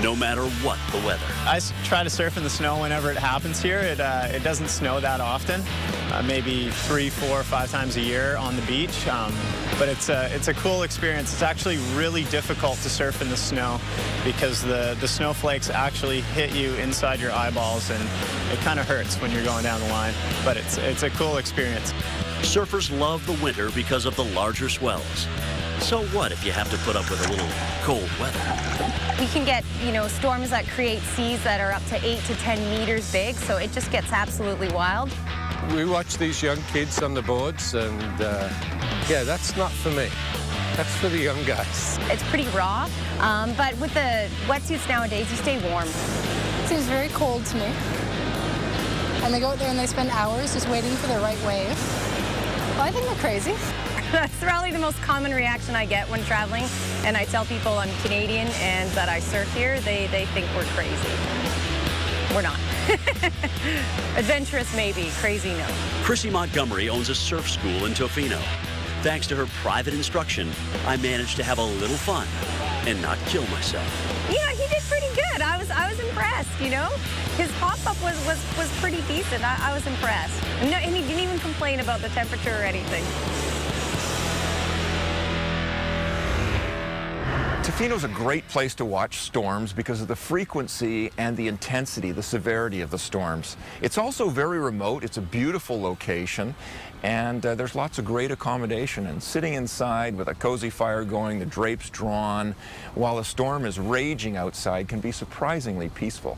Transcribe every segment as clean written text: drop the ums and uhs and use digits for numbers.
no matter what the weather. I try to surf in the snow whenever it happens here. It doesn't snow that often, maybe 3, 4, 5 times a year on the beach. But it's a cool experience. It's actually really difficult to surf in the snow because the snowflakes actually hit you inside your eyeballs, and it kind of hurts when you're going down the line. But it's a cool experience. Surfers love the winter because of the larger swells. So what if you have to put up with a little cold weather? We can get, storms that create seas that are up to 8 to 10 meters big, so it just gets absolutely wild. We watch these young kids on the boards, and yeah, that's not for me. That's for the young guys. It's pretty raw, but with the wetsuits nowadays, you stay warm. It seems very cold to me. And they go out there and they spend hours just waiting for the right wave. Well, I think they're crazy. That's probably the most common reaction I get when traveling, and I tell people I'm Canadian and that I surf here, they think we're crazy. We're not. Adventurous maybe, crazy no. Chrissy Montgomery owns a surf school in Tofino. Thanks to her private instruction, I managed to have a little fun and not kill myself. Yeah, he did pretty good. I was impressed, His pop-up was pretty decent. I was impressed. No, and he didn't even complain about the temperature or anything. Tofino's a great place to watch storms because of the frequency and the intensity, the severity of the storms. It's also very remote. It's a beautiful location, and there's lots of great accommodation. And sitting inside with a cozy fire going, the drapes drawn, while a storm is raging outside can be surprisingly peaceful.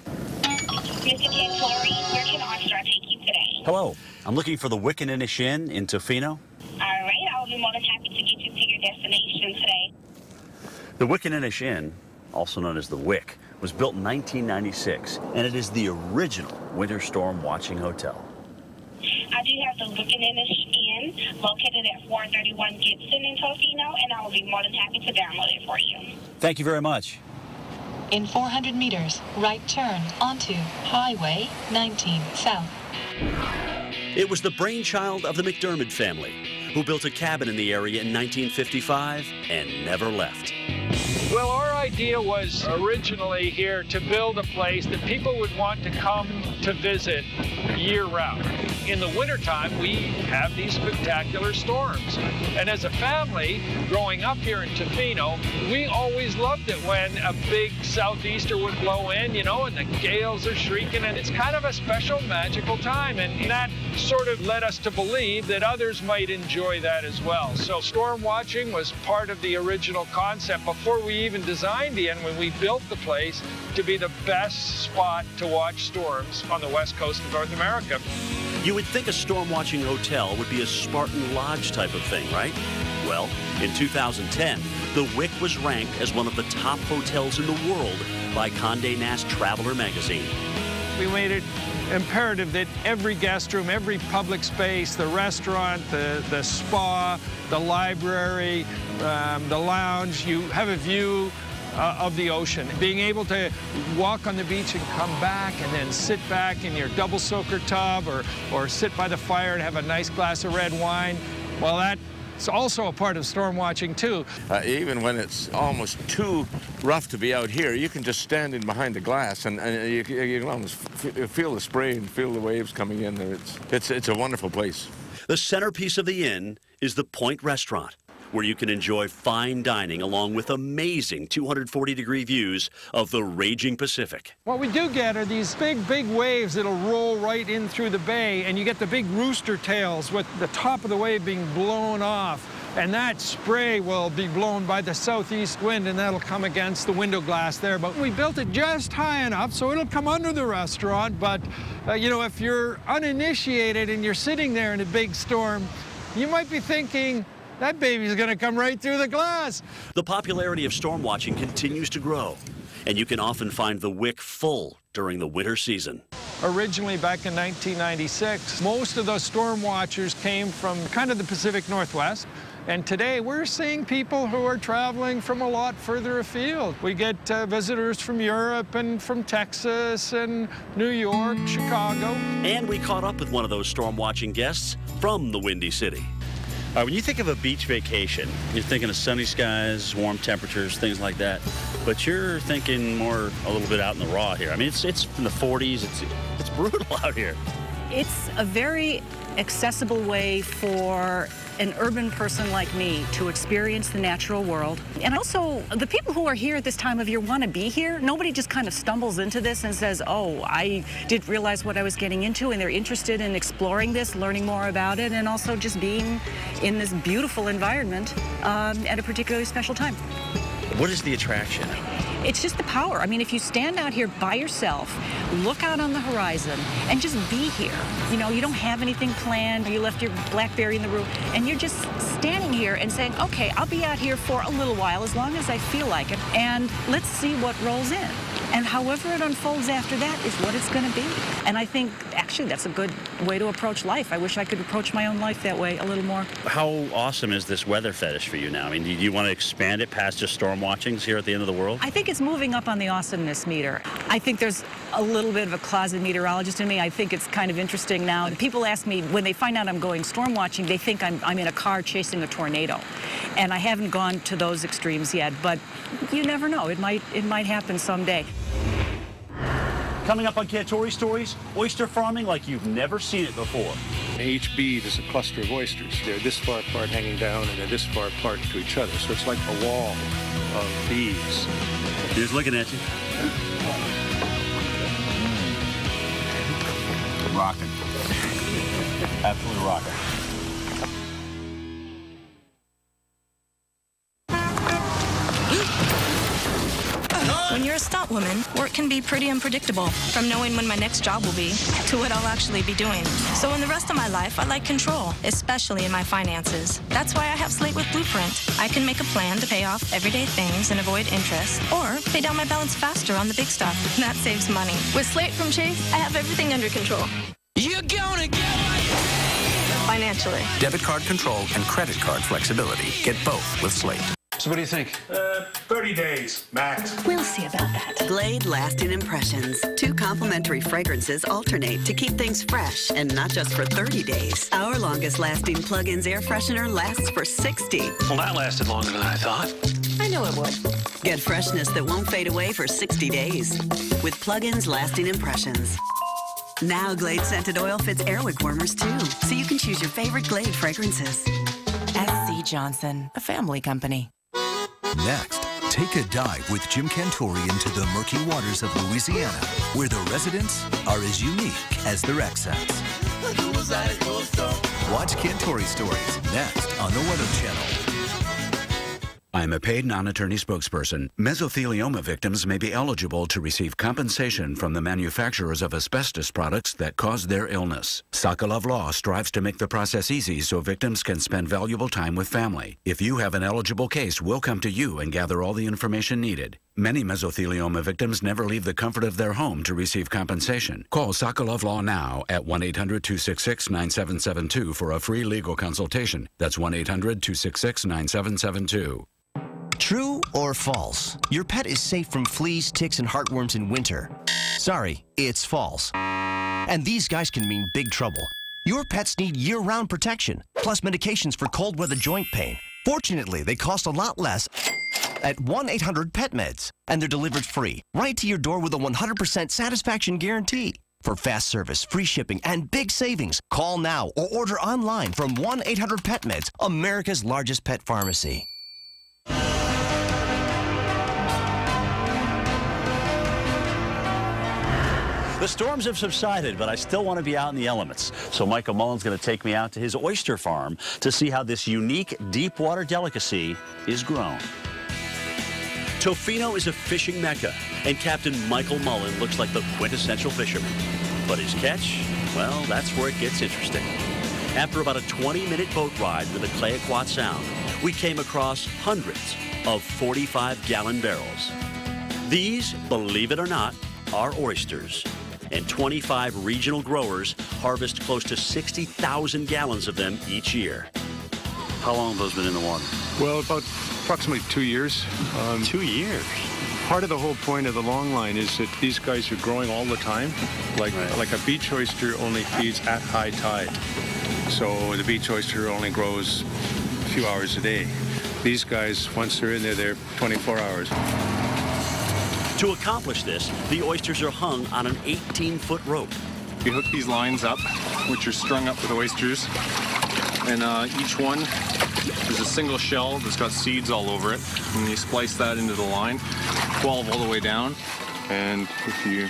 Mr. Ken Flory, where can OnStar take you today? Hello, I'm looking for the Wickinninish Inn in Tofino. All right, I'll be more than happy to get you to your destination today. The Wickinninish Inn, also known as the Wick, was built in 1996, and it is the original winter storm watching hotel. I do have the Wickinninish Inn located at 431 Gibson in Tofino, and I will be more than happy to download it for you. Thank you very much. In 400 meters, right turn onto Highway 19 South. It was the brainchild of the McDermott family, who built a cabin in the area in 1955 and never left. Well, our idea was originally here to build a place that people would want to come to visit year-round. In the wintertime, we have these spectacular storms. And as a family, growing up here in Tofino, we always loved it when a big southeaster would blow in, and the gales are shrieking, and it's kind of a special, magical time. And that sort of led us to believe that others might enjoy that as well. So storm watching was part of the original concept before we even designed the inn, when we built the place to be the best spot to watch storms on the west coast of North America. You would think a storm watching hotel would be a Spartan Lodge type of thing, right? Well, in 2010, the Wick was ranked as one of the top hotels in the world by Condé Nast Traveler magazine. We made it imperative that every guest room, every public space, the restaurant, the spa, the library, the lounge, you have a view of the ocean. Being able to walk on the beach and come back and then sit back in your double soaker tub or sit by the fire and have a nice glass of red wine, well, that's also a part of storm watching too. Even when it's almost too rough to be out here, you can just stand in behind the glass and you can almost feel the spray and feel the waves coming in there. It's a wonderful place. The centerpiece of the inn is the Point Restaurant, where you can enjoy fine dining along with amazing 240-degree views of the raging Pacific. What we do get are these big waves that'll roll right in through the bay, and you get the big rooster tails with the top of the wave being blown off. And that spray will be blown by the southeast wind, and that'll come against the window glass there. But we built it just high enough so it'll come under the restaurant. But, if you're uninitiated and you're sitting there in a big storm, you might be thinking, that baby's going to come right through the glass. The popularity of storm watching continues to grow, and you can often find the Wick full during the winter season. Originally, back in 1996, most of those storm watchers came from kind of the Pacific Northwest. And today, we're seeing people who are traveling from a lot further afield. We get visitors from Europe and from Texas and New York, Chicago. And we caught up with one of those storm watching guests from the Windy City. When you think of a beach vacation, you're thinking of sunny skies, warm temperatures, things like that. But you're thinking more a little bit out in the raw here. I mean, it's in the 40s. It's brutal out here. It's a very accessible way for an urban person like me to experience the natural world. And also, the people who are here at this time of year want to be here. Nobody just kind of stumbles into this and says, oh, I didn't realize what I was getting into, and they're interested in exploring this, learning more about it, and also just being in this beautiful environment at a particularly special time. What is the attraction? It's just the power. I mean, if you stand out here by yourself, look out on the horizon, and just be here. You know, you don't have anything planned. You left your BlackBerry in the room, and you're just standing here and saying, okay, I'll be out here for a little while as long as I feel like it, and let's see what rolls in. And however it unfolds after that is what it's going to be. And I think, actually, that's a good way to approach life. I wish I could approach my own life that way a little more. How awesome is this weather fetish for you now? I mean, do you want to expand it past just storm watchings here at the end of the world? I think it's moving up on the awesomeness meter. I think there's a little bit of a closet meteorologist in me. I think it's kind of interesting now. People ask me, when they find out I'm going storm watching, they think I'm in a car chasing a tornado. And I haven't gone to those extremes yet, but you never know. It might happen someday. Coming up on Cantore Stories, oyster farming like you've never seen it before. Each bead is a cluster of oysters. They're this far apart hanging down, and they're this far apart to each other. So it's like a wall of beads. He's looking at you. Rocking. Absolutely rocking. When you're a stunt woman, work can be pretty unpredictable, from knowing when my next job will be to what I'll actually be doing. So in the rest of my life, I like control, especially in my finances. That's why I have Slate with Blueprint. I can make a plan to pay off everyday things and avoid interest, or pay down my balance faster on the big stuff. That saves money. With Slate from Chase, I have everything under control. You're gonna get what you need. Financially. Debit card control and credit card flexibility. Get both with Slate. So what do you think? 30 days, max. We'll see about that. Glade Lasting Impressions. 2 complimentary fragrances alternate to keep things fresh, and not just for 30 days. Our longest lasting plug-ins air freshener lasts for 60. Well, that lasted longer than I thought. I know it would. Get freshness that won't fade away for 60 days with Plug-ins Lasting Impressions. Now Glade Scented Oil fits Airwick warmers too, so you can choose your favorite Glade fragrances. SC Johnson, a family company. Next, take a dive with Jim Cantore into the murky waters of Louisiana, where the residents are as unique as their accents. Watch Cantore Stories next on the Weather Channel. I'm a paid non-attorney spokesperson. Mesothelioma victims may be eligible to receive compensation from the manufacturers of asbestos products that cause their illness. Sokolov Law strives to make the process easy so victims can spend valuable time with family. If you have an eligible case, we'll come to you and gather all the information needed. Many mesothelioma victims never leave the comfort of their home to receive compensation. Call Sokolov Law now at 1-800-266-9772 for a free legal consultation. That's 1-800-266-9772. True or false? Your pet is safe from fleas, ticks, and heartworms in winter. Sorry, it's false. And these guys can mean big trouble. Your pets need year-round protection, plus medications for cold weather joint pain. Fortunately, they cost a lot less at 1-800-PET-MEDS, and they're delivered free, right to your door with a 100% satisfaction guarantee. For fast service, free shipping, and big savings, call now or order online from 1-800-PET-MEDS, America's largest pet pharmacy. The storms have subsided, but I still want to be out in the elements. So Michael Mullen's going to take me out to his oyster farm to see how this unique deep water delicacy is grown. Tofino is a fishing mecca, and Captain Michael Mullen looks like the quintessential fisherman. But his catch, well, that's where it gets interesting. After about a 20-minute boat ride to the Clayoquot Sound, we came across hundreds of 45-gallon barrels. These, believe it or not, are oysters. And 25 regional growers harvest close to 60,000 gallons of them each year. How long have those been in the water? Well, about approximately 2 years. 2 years? Part of the whole point of the long line is that these guys are growing all the time. Like a beach oyster only feeds at high tide. So the beach oyster only grows a few hours a day. These guys, once they're in there, they're 24 hours. To accomplish this, the oysters are hung on an 18-foot rope. You hook these lines up, which are strung up with oysters, and each one is a single shell that's got seeds all over it, and you splice that into the line, 12 all the way down, and if you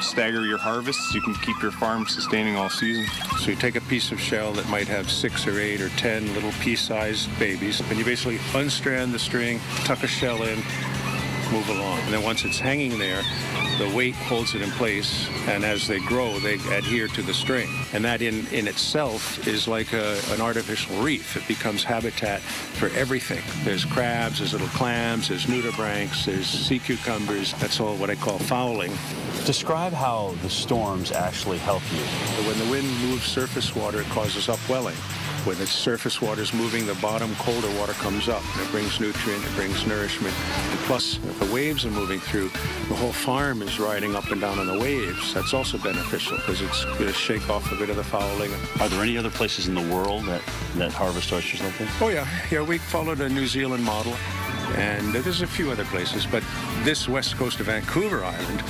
stagger your harvests, you can keep your farm sustaining all season. So you take a piece of shell that might have 6 or 8 or 10 little pea-sized babies, and you basically unstrand the string, tuck a shell in, move along. And then once it's hanging there, the weight holds it in place, and as they grow, they adhere to the string. And that in itself is like an artificial reef. It becomes habitat for everything. There's crabs, there's little clams, there's nudibranchs, there's sea cucumbers. That's all what I call fouling. Describe how the storms actually help you. When the wind moves surface water, it causes upwelling. When the surface water is moving, the bottom colder water comes up, and it brings nutrient, it brings nourishment. And plus, if the waves are moving through, the whole farm is riding up and down on the waves. That's also beneficial because it's going to shake off a bit of the fouling. Are there any other places in the world that harvest oysters like this? Oh, yeah. Yeah, we followed a New Zealand model, and there's a few other places, but this west coast of Vancouver Island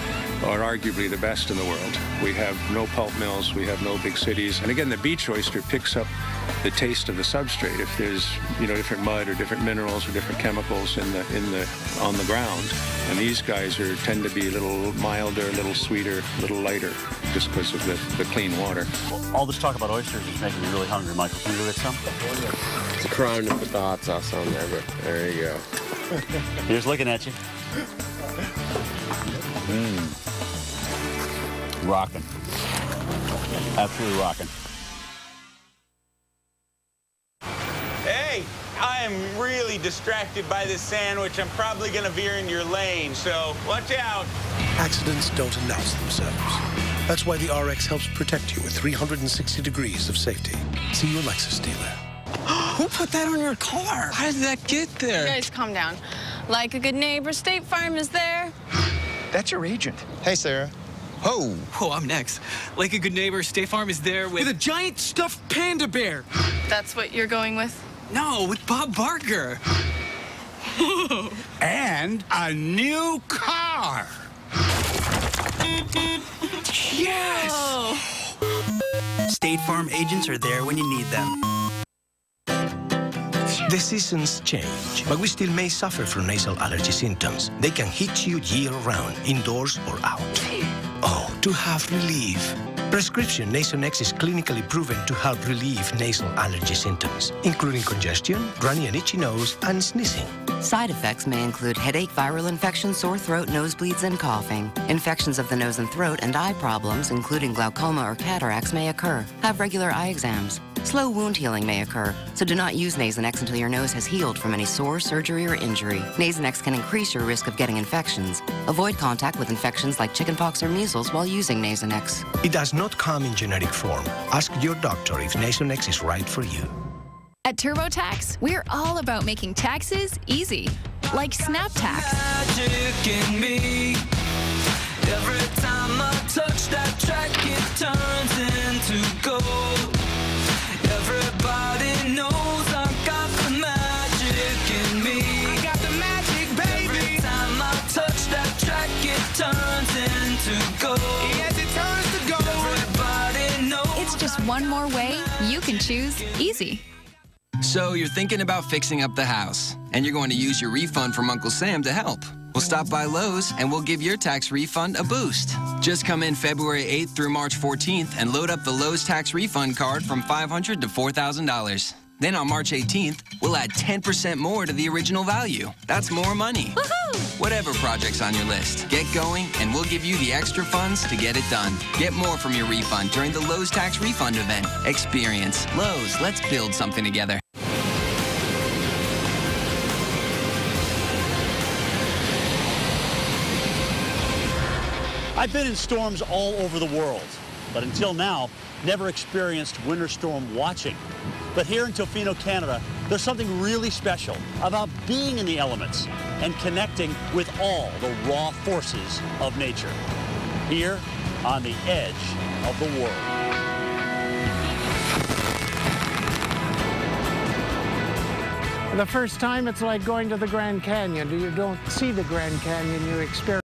are arguably the best in the world. We have no pulp mills, we have no big cities. And again, the beach oyster picks up the taste of the substrate. If there's, different mud or different minerals or different chemicals on the ground, and these guys tend to be a little milder, a little sweeter, a little lighter, just because of the clean water. All this talk about oysters is making me really hungry, Michael. Can you go get some? It's a crime to put the hot sauce on there, but there you go. Here's looking at you. Rocking. Absolutely rocking. Hey, I am really distracted by this sandwich. I'm probably going to veer in your lane, so watch out. Accidents don't announce themselves. That's why the RX helps protect you with 360 degrees of safety. See your Lexus dealer. Who put that on your car? How did that get there? You guys, calm down. Like a good neighbor, State Farm is there. That's your agent. Hey, Sarah. Oh. Oh, I'm next. Like a good neighbor, State Farm is there with a giant stuffed panda bear. That's what you're going with? No, with Bob Barker. And a new car. Yes! Oh. State Farm agents are there when you need them. The seasons change, but we still may suffer from nasal allergy symptoms. They can hit you year-round, indoors or out. Oh, to have relief. Prescription Nasonex is clinically proven to help relieve nasal allergy symptoms, including congestion, runny and itchy nose, and sneezing. Side effects may include headache, viral infection, sore throat, nosebleeds, and coughing. Infections of the nose and throat and eye problems, including glaucoma or cataracts, may occur. Have regular eye exams. Slow wound healing may occur, so do not use Nasonex until your nose has healed from any sore, surgery, or injury. Nasonex can increase your risk of getting infections. Avoid contact with infections like chickenpox or measles while using Nasonex. It does not come in generic form. Ask your doctor if Nasonex is right for you. At TurboTax, we're all about making taxes easy, like SnapTax. Every time I touch that track, it turns into gold. Everybody knows I got the magic in me. I got the magic, baby. Every time I touch that track, it turns into gold. Yes, it turns to gold. Everybody knows. It's just one more way you can choose easy. So you're thinking about fixing up the house, and you're going to use your refund from Uncle Sam to help. We'll stop by Lowe's, and we'll give your tax refund a boost. Just come in February 8th through March 14th and load up the Lowe's tax refund card from $500 to $4,000. Then on March 18th, we'll add 10% more to the original value. That's more money. Woohoo! Whatever project's on your list, get going, and we'll give you the extra funds to get it done. Get more from your refund during the Lowe's tax refund event. Experience Lowe's. Let's build something together. I've been in storms all over the world, but until now, never experienced winter storm watching. But here in Tofino, Canada, there's something really special about being in the elements and connecting with all the raw forces of nature. Here on the edge of the world. The first time, it's like going to the Grand Canyon. You don't see the Grand Canyon, you experience